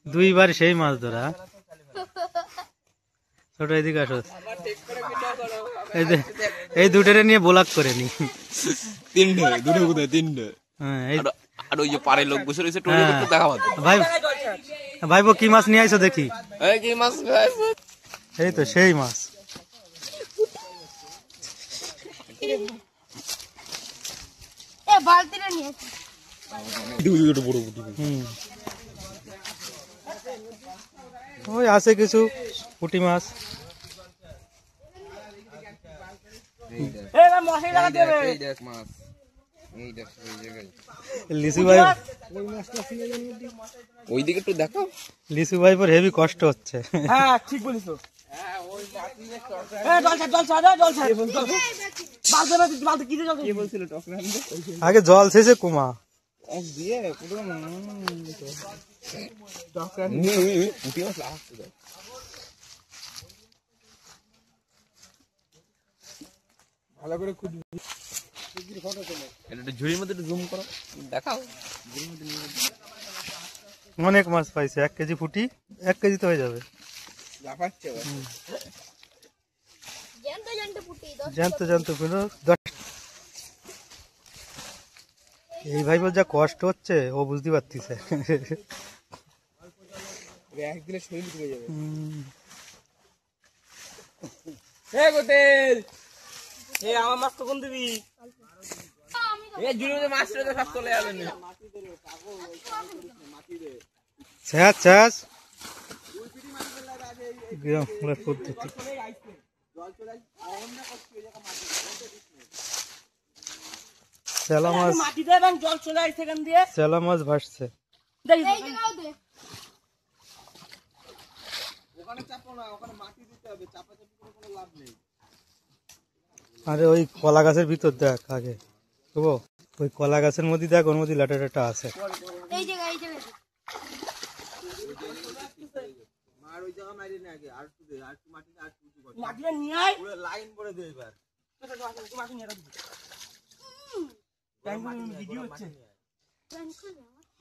দুইবার সেই মাছ ধরা। ছোট এদিকে আসো, এই দুটোরে নিয়ে ব্লগ করে নি। ভাইবো কি মাছ নিয়ে আইছো দেখি। এই তো সেই মাছ। ওই আছে কিছু পুঁটি মাছ। লিচু ভাই ওইদিকে একটু দেখো। লিচু ভাই পর হেভি কষ্ট হচ্ছে। হ্যাঁ ঠিক বলিস। আগে জল শেষে কুমা ভালো করে ঝুড়ির মধ্যে জুম করো দেখাও। অনেক মাছ পাইছে। 1 কেজি ফুটি, 1 কেজি তো হয়ে যাবে। জানতো জানতো এই ভাই যা কষ্ট হচ্ছে ও বুঝতে পারতিছে। আমার মাছ তো কোন দিবি? চেলা মাছ ভাসছে। আরে ওই কলা গাছের ভিতর দেখ আগে, ওই কলা গাছের মধ্যে দেখ, ওর মধ্যে লাটা টাটা আছে।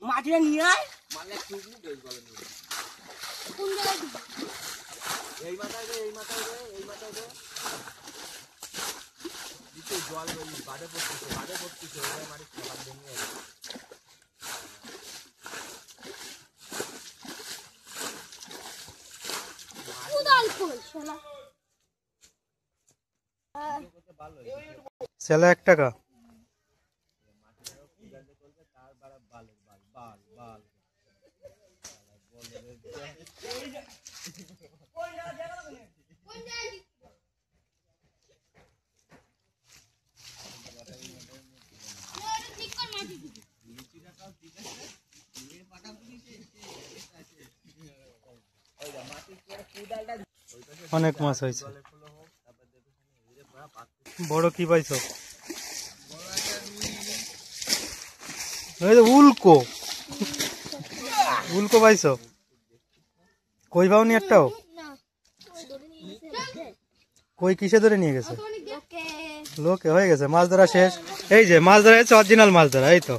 মাটিটা নিয়ে আয়। এই মাথায় দে, এই মাথায় দে, এই মাথায় দে। জল বাদে পড়তেছে, বাদে পড়তেছে। সেলা 1 টাকা। অনেক মাছ হয়েছে। বড় কি পাইছো? উল্কো উল্কো পাইছো? কই পাওনি একটাও? কই কিসে ধরে নিয়ে গেছে? লোকে হয়ে গেছে। মাছ ধরা শেষ। এই যে মাছ ধরা হচ্ছে অরিজিনাল মাছ ধরা। এই তো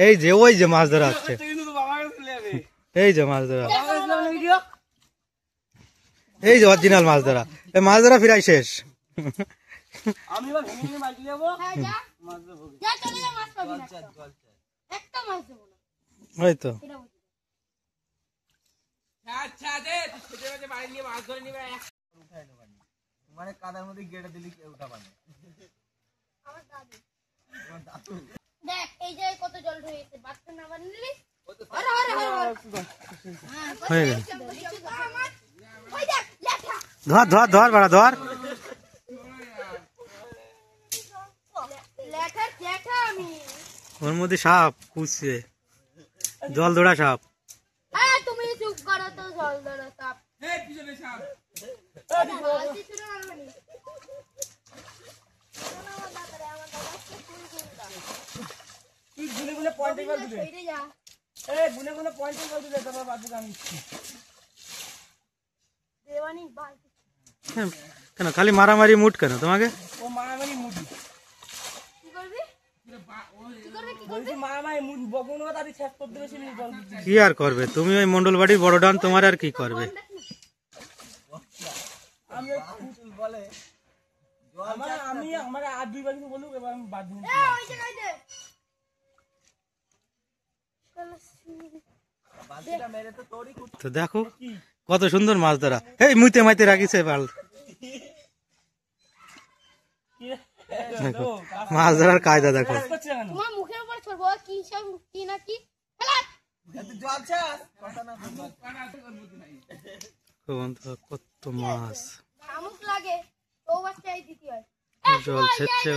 এই যে ওই যে মাছ ধরা হচ্ছে, এই যে মাছ ধরা, এই যে অরিজিনাল মাছ ধরা। এই মাছ ধরা ফিরাই শেষ। ওই তো মানে কাদার মধ্যে গেড়ে দিলি উঠা পানি। দেখ এই যে কত জল হয়েছে, বাচ্চা না বানলি। হয়ে গেল। ধর ধর ধর বড়া ধর। ওর মধ্যে সাপ কুচছে, জল দৌড়া সাপ। তুমি চুপ করো তো, জল দৌড়া সাপ। কেন খালি মারামারি মুড কেন তোমাকে? ও মারামারি মুড। কি করবি? কি আর করবে তুমি, ওই মন্ডল বাড়ির বড় ডান, তোমার আর কি করবে। তো দেখো কত সুন্দর মাছ ধরা, এই মুইতে মাইতে রাখিছে বাল। দেখো মাছ ধরার কায়দা দেখো। কত মাছ, জল ছেচ্ছে।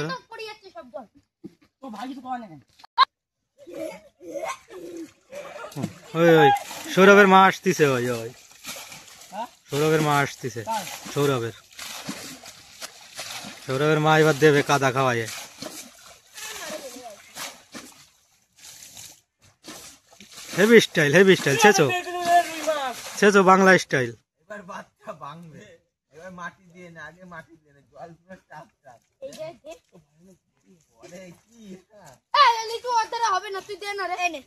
ওই ওই সৌরভের মা আসতিছে, ওই ওই সৌরভের মা আসতিছে, সৌরভের মা এবার দেবে কাদা খাওয়াইয়ে। হেভি স্টাইল, হেভি স্টাইল, ছেচো ছেচো বাংলা স্টাইল। এবার বাচ্চা ভাঙবে, এবার মাটি দিয়ে না, আগে মাটি দিয়ে না, জল পুরো টাপ টাপ। ওরে কি হবে না, তুই দে না রে, এনে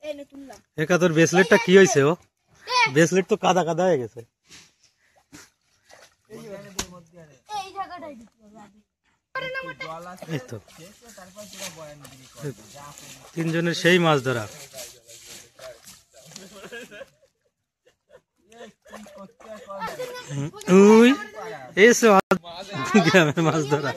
এনে তুললাম। একা তোর ব্রেসলেটটা কি হয়েছে? ও ব্রেসলেট তো কাদা কাদা হয়ে গেছে। এই তো তিনজনের সেই মাছ ধরা। ওই এসো গ্রামের মাছ ধরা।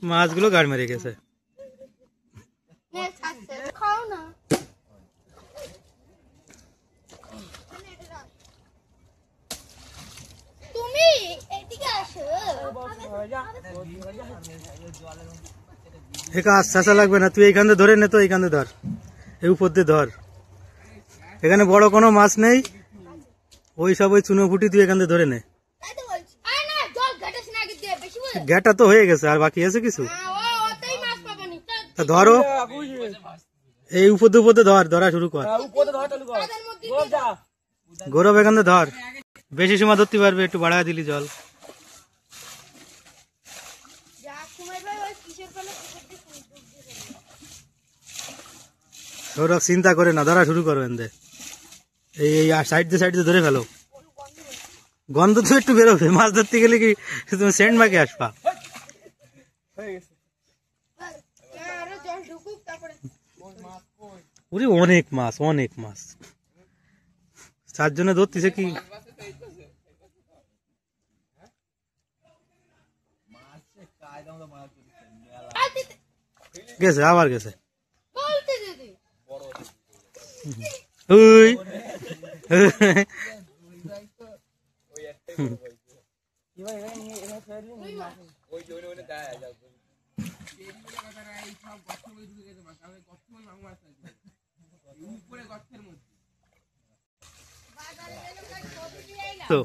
মাছগুলো গাড় মেরে গেছে। চাষা লাগবে না, তুই এইখানে ধরে নে, তো এইখানে ধর, এই উপর দিয়ে ধর। এখানে বড় কোনো মাছ নেই, ওই সব ওই চুনো ফুটি তুই এখান থেকে ধরে নে। ঘেটা তো হয়ে গেছে, আর বাকি আছে কিছু? ধরো এই উপর দিয়ে ধর, ধরা শুরু কর। গৌরব এখান থেকে ধর, বেশি সময় ধরতে পারবে, একটু বাড়ায় দিলি জল। সৌরভ চিন্তা করে না, ধরা শুরু করো। এনে এই সাইড দিয়ে ধরে ফেলো, গন্ধ তো একটু বেরোবে। মাছ ধরতে গেলে কি তুমি সেন্ট মাকে আসবা? ওরে অনেক মাছ, অনেক মাছ, চারজনে ধরতেছে কি। গেছে, আবার গেছে। ওই তো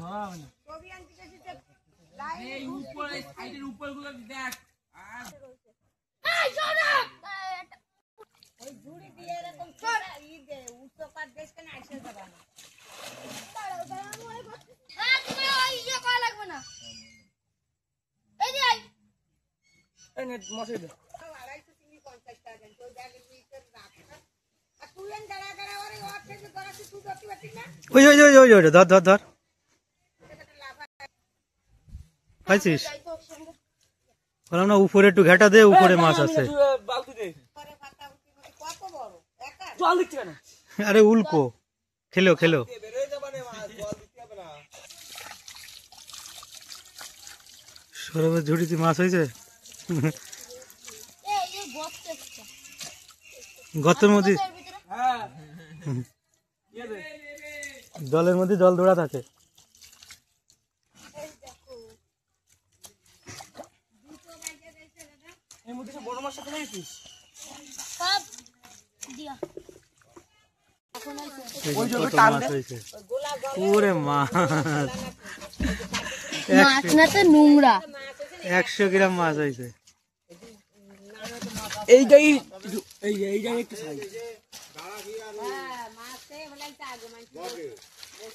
ওই ওই ওই ওই ধর ধর ধর, পাইছিস? বললাম না উপরে একটু ঘেটা দে, উপরে মাছ আছে। আরে উল্কো, খেলো খেলো। সৌরভের ঝুড়িতে মাছ হয়েছে। গর্তের মধ্যে, জলের মধ্যে জল দৌড়া থাকে। ওরে মাছ, মাছ না তো নোংরা। 100 গ্রাম মাছ হয়েছে। এইটাই এইটাই একটু সাইজ।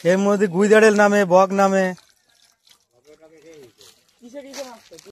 এর মধ্যে গুইদাড়ের নামে বক নামে। কিসের